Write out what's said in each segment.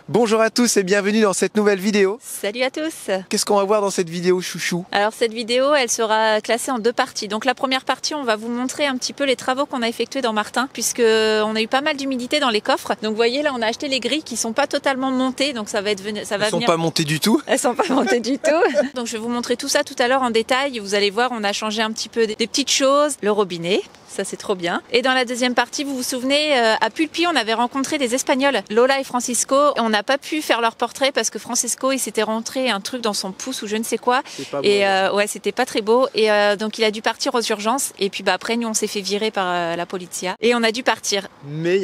Bonjour à tous et bienvenue dans cette nouvelle vidéo. Salut à tous. Qu'est-ce qu'on va voir dans cette vidéo, chouchou? Alors cette vidéo, elle sera classée en deux parties. Donc la première partie, on va vous montrer un petit peu les travaux qu'on a effectués dans Martin, puisque on a eu pas mal d'humidité dans les coffres. Donc vous voyez là, on a acheté les grilles qui sont pas totalement montées, donc Elles sont pas montées du tout. Elles sont pas montées du tout. Donc je vais vous montrer tout ça tout à l'heure en détail. Vous allez voir, on a changé un petit peu des petites choses. Le robinet. Ça c'est trop bien. Et dans la deuxième partie, vous vous souvenez, à Pulpy, on avait rencontré des Espagnols, Lola et Francisco. On n'a pas pu faire leur portrait parce que Francisco, il s'était rentré un truc dans son pouce ou je ne sais quoi. Et ouais, c'était pas très beau. Et donc il a dû partir aux urgences. Et puis après, nous, on s'est fait virer par la polizia. Et on a dû partir. Mais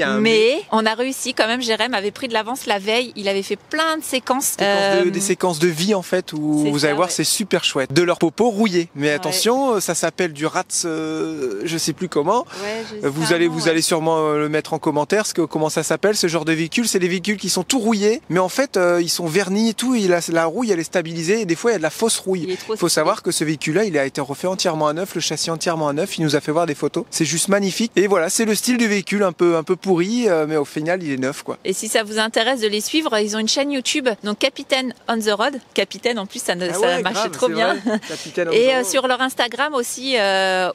on a réussi quand même. Jérém avait pris de l'avance la veille. Il avait fait plein de séquences. Des séquences de vie en fait où vous allez voir, c'est super chouette. De leur popo rouillé. Mais attention, ça s'appelle du rats, je sais plus comment. Ouais, vous allez sûrement le mettre en commentaire, comment ça s'appelle ce genre de véhicule. C'est des véhicules qui sont tout rouillés, mais en fait ils sont vernis et tout, et la rouille elle est stabilisée, et des fois il y a de la fausse rouille. Il faut savoir que ce véhicule là, il a été refait entièrement à neuf, le châssis entièrement à neuf, il nous a fait voir des photos, c'est juste magnifique. Et voilà, c'est le style du véhicule un peu pourri, mais au final il est neuf quoi. Et si ça vous intéresse de les suivre, ils ont une chaîne YouTube, donc Capitaine on the Road. Capitaine en plus ça marche trop bien. Et sur leur Instagram aussi,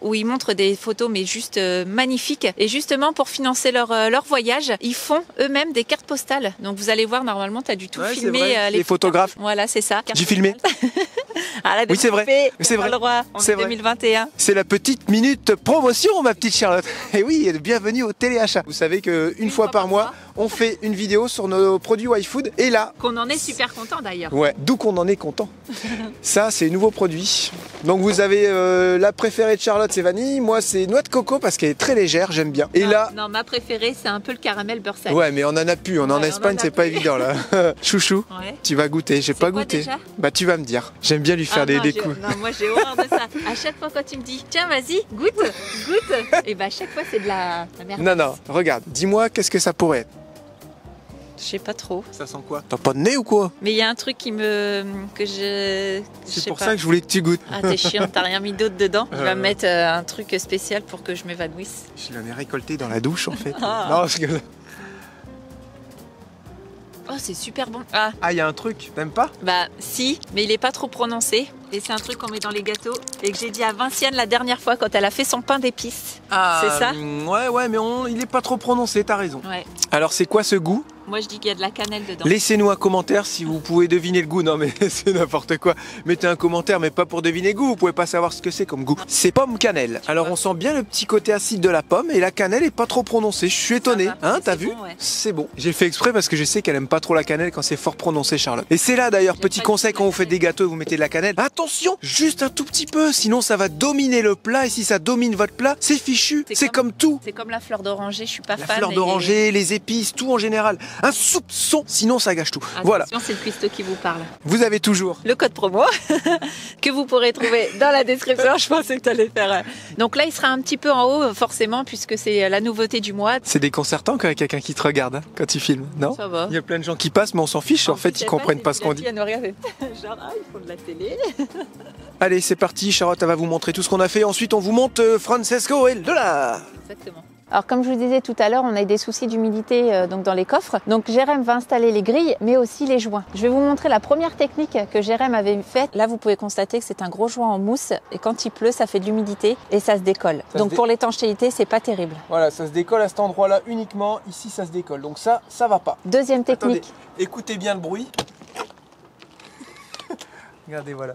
où ils montrent des photos mais juste magnifiques. Et justement pour financer leur voyage, ils font eux-mêmes des cartes postales. Donc vous allez voir, normalement tu as du tout filmé les photographes. Voilà, c'est ça. J'ai filmé. Oui, c'est vrai. C'est vrai. On est 2021. C'est la petite minute promotion, ma petite Charlotte. Et oui, bienvenue au téléachat. Vous savez qu'une fois par mois, on fait une vidéo sur nos produits YFood. Et là... Qu'on en est super content d'ailleurs. Ouais, d'où qu'on en est content. Ça, c'est nouveau produit. Donc vous avez la préférée de Charlotte, c'est vanille. Moi, c'est noix de coco parce qu'elle est très légère, j'aime bien. Et là... Non, ma préférée, c'est un peu le caramel beurre salé. Ouais, mais on en a plus. En Espagne, c'est pas évident là. Chouchou, tu vas goûter. J'ai pas goûté. Déjà bah, tu vas me dire. J'aime bien lui faire des coups. Non, moi j'ai horreur de ça. À chaque fois quand tu me dis, tiens, vas-y, goûte. Et bah, à chaque fois, c'est de la merde. Non, regarde. Dis-moi, qu'est-ce que ça pourrait être? Je sais pas trop. Ça sent quoi? T'as pas de nez ou quoi? Mais il y a un truc C'est pour ça que je voulais que tu goûtes. Ah, t'es chiant, t'as rien mis d'autre dedans. Je vais mettre un truc spécial pour que je m'évanouisse. Je l'avais récolté dans la douche en fait. Ah. Non, parce que... Oh, c'est super bon. Ah, il y a un truc, t'aimes pas? Bah si, mais il est pas trop prononcé. Et c'est un truc qu'on met dans les gâteaux et que j'ai dit à Vinciane la dernière fois quand elle a fait son pain d'épices. C'est ça? Ouais, mais il est pas trop prononcé, t'as raison. Ouais. Alors c'est quoi ce goût? Moi je dis qu'il y a de la cannelle dedans. Laissez-nous un commentaire si vous pouvez deviner le goût. Non mais c'est n'importe quoi. Mettez un commentaire mais pas pour deviner le goût. Vous pouvez pas savoir ce que c'est comme goût. C'est pomme cannelle. Alors on sent bien le petit côté acide de la pomme et la cannelle est pas trop prononcée. Je suis étonné. Hein, t'as vu? Bon, ouais. C'est bon. J'ai fait exprès parce que je sais qu'elle aime pas trop la cannelle quand c'est fort prononcé, Charlotte. Et c'est là d'ailleurs, petit conseil quand vous faites des gâteaux, vous mettez de la cannelle. Attention, juste un tout petit peu, sinon ça va dominer le plat et si ça domine votre plat, c'est fichu. C'est comme tout. C'est comme la fleur d'oranger, je suis pas fan. La fleur d'oranger, les épices, tout en général. Un soupçon, sinon ça gâche tout. Voilà. C'est le cuistot qui vous parle. Vous avez toujours le code promo que vous pourrez trouver dans la description. Je pensais que tu allais faire. Donc là, il sera un petit peu en haut, forcément, puisque c'est la nouveauté du mois. C'est déconcertant quand il y a quelqu'un qui te regarde quand tu filmes, non? Ça va. Il y a plein de gens qui passent, mais on s'en fiche. En fait, ils comprennent pas ce qu'on dit. Genre, ils font de la télé. Allez, c'est parti. Charlotte, elle va vous montrer tout ce qu'on a fait. Ensuite, on vous montre Francesco et le dollar. Exactement. Alors comme je vous disais tout à l'heure, on a eu des soucis d'humidité donc dans les coffres. Donc Jérém va installer les grilles, mais aussi les joints. Je vais vous montrer la première technique que Jérém avait faite. Là, vous pouvez constater que c'est un gros joint en mousse et quand il pleut, ça fait de l'humidité et ça se décolle. Donc pour l'étanchéité, c'est pas terrible. Voilà, ça se décolle à cet endroit-là uniquement. Ici, ça se décolle. Donc ça va pas. Deuxième technique. Attendez, écoutez bien le bruit. Regardez, voilà.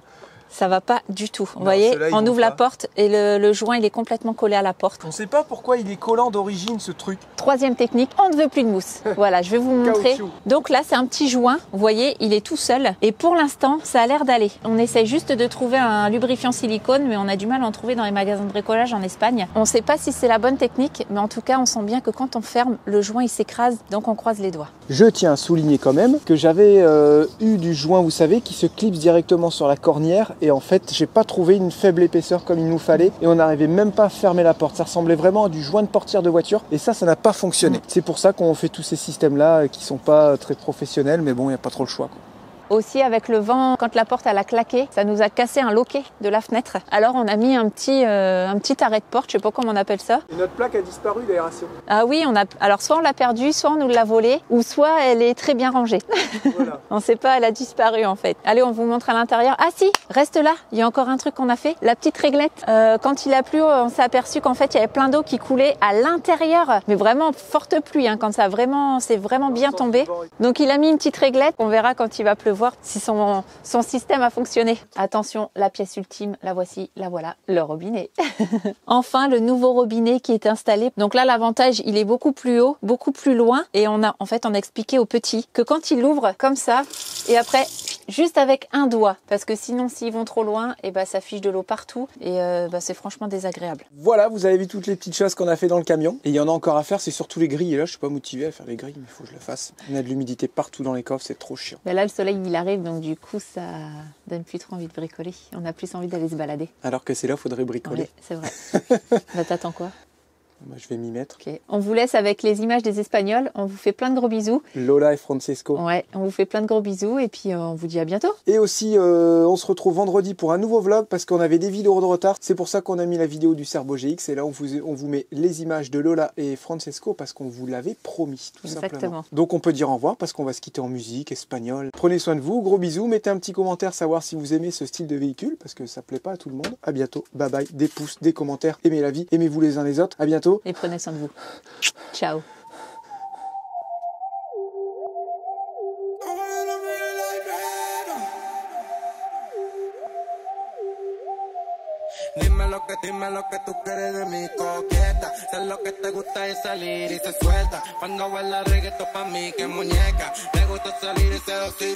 Ça va pas du tout. Vous voyez, on ouvre la porte et le joint il est complètement collé à la porte. On sait pas pourquoi il est collant d'origine ce truc. Troisième technique, on ne veut plus de mousse. Voilà, je vais vous montrer. Donc là c'est un petit joint, vous voyez, il est tout seul. Et pour l'instant, ça a l'air d'aller. On essaye juste de trouver un lubrifiant silicone, mais on a du mal à en trouver dans les magasins de bricolage en Espagne. On ne sait pas si c'est la bonne technique, mais en tout cas on sent bien que quand on ferme, le joint il s'écrase, donc on croise les doigts. Je tiens à souligner quand même que j'avais eu du joint, vous savez, qui se clipse directement sur la cornière et en fait j'ai pas trouvé une faible épaisseur comme il nous fallait et on n'arrivait même pas à fermer la porte. Ça ressemblait vraiment à du joint de portière de voiture et ça n'a pas fonctionné. C'est pour ça qu'on fait tous ces systèmes là qui sont pas très professionnels, mais bon, il n'y a pas trop le choix, quoi. Aussi avec le vent, quand la porte elle a claqué, ça nous a cassé un loquet de la fenêtre. Alors on a mis un petit arrêt de porte, je sais pas comment on appelle ça. Et notre plaque a disparu d'aération. Ah oui, alors soit on l'a perdue, soit on nous l'a volée, ou soit elle est très bien rangée. Voilà. On sait pas, elle a disparu en fait. Allez, on vous montre à l'intérieur. Ah si, reste là, il y a encore un truc qu'on a fait. La petite réglette. Quand il a plu, on s'est aperçu qu'en fait il y avait plein d'eau qui coulait à l'intérieur. Mais vraiment forte pluie, hein, quand c'est vraiment bien tombé. Donc il a mis une petite réglette. On verra quand il va pleuvoir si son système a fonctionné. Attention, la pièce ultime, la voici, la voilà, le robinet. Enfin, le nouveau robinet qui est installé. Donc là, l'avantage, il est beaucoup plus haut, beaucoup plus loin. Et on a expliqué aux petits que quand ils l'ouvrent comme ça, et après, juste avec un doigt, parce que sinon, s'ils vont trop loin, et ça fiche de l'eau partout. Et c'est franchement désagréable. Voilà, vous avez vu toutes les petites choses qu'on a fait dans le camion. Et il y en a encore à faire, c'est surtout les grilles. Et là, je suis pas motivé à faire les grilles, mais il faut que je le fasse. On a de l'humidité partout dans les coffres, c'est trop chiant. Mais là, le soleil, il arrive, donc du coup, ça donne plus trop envie de bricoler. On a plus envie d'aller se balader. Alors que c'est là, il faudrait bricoler. Oui, c'est vrai. T'attends quoi? Moi, je vais m'y mettre. Okay. On vous laisse avec les images des Espagnols. On vous fait plein de gros bisous. Lola et Francesco. Ouais, on vous fait plein de gros bisous et puis on vous dit à bientôt. Et aussi, on se retrouve vendredi pour un nouveau vlog parce qu'on avait des vidéos de retard. C'est pour ça qu'on a mis la vidéo du Cerbo GX et là, on vous met les images de Lola et Francesco parce qu'on vous l'avait promis, tout simplement. Donc, on peut dire au revoir parce qu'on va se quitter en musique espagnole. Prenez soin de vous, gros bisous. Mettez un petit commentaire, savoir si vous aimez ce style de véhicule parce que ça plaît pas à tout le monde. À bientôt. Bye bye. Des pouces, des commentaires. Aimez la vie. Aimez-vous les uns les autres. À bientôt. Et prenez soin de vous. Ciao. Dime lo que tú quieres de mi coqueta. Sé lo que te gusta es salir y se suelta. Cuando baila reggaetón pa' mí que muñeca. Me gusta salir y seducir.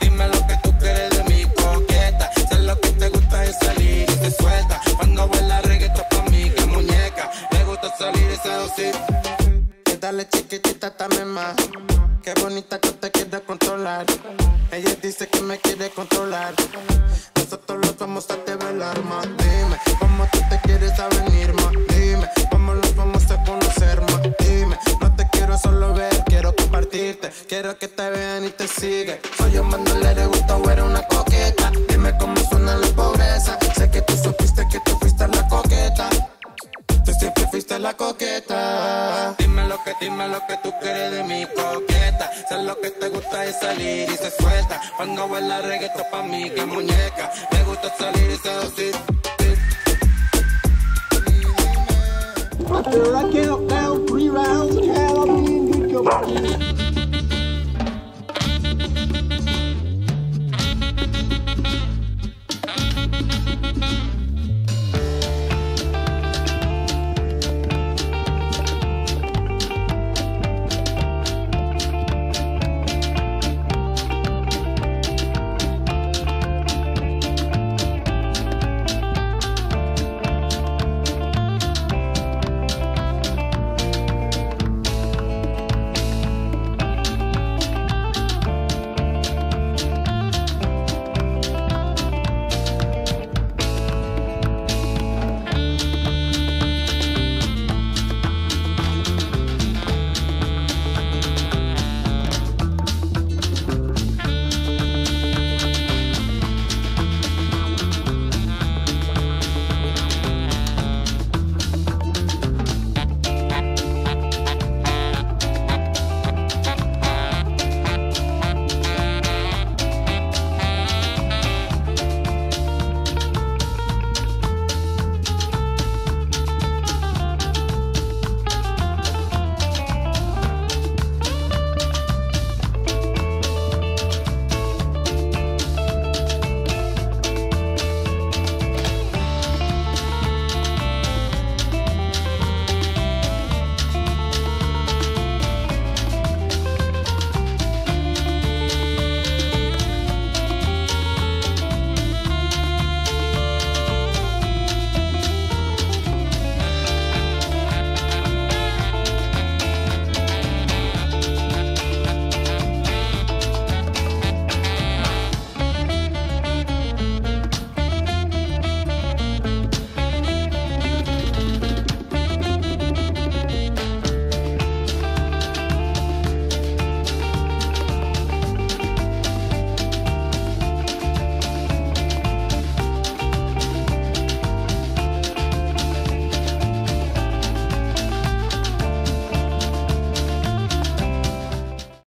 Dime lo que tú quieres de mi coqueta. Sé lo que te gusta es salir y se suelta. Cuando baila reggaetón pa' mí que muñeca. Me gusta salir y seducir. Dale chiquitita, dame más. Qué bonita que te quiere controlar. Ella dice que me quiere controlar. Nosotros los vamos a develar más. Dime cómo tú te quieres venir más. Dime cómo nos vamos a conocer más. Dime, no te quiero solo ver, quiero compartirte. Quiero que te vean y te sigan. Soy un Manuel, le gusta o eres una coqueta. Dime cómo suena la pobreza. Sé que tú supiste que tú fuiste la coqueta. Tú siempre fuiste la coqueta. Dime lo que tú quieres de mi coqueta. Sé lo que te gusta es salir y se suelta. Cuando baila reggaetón pa' mí que muñeca. Me gusta salir.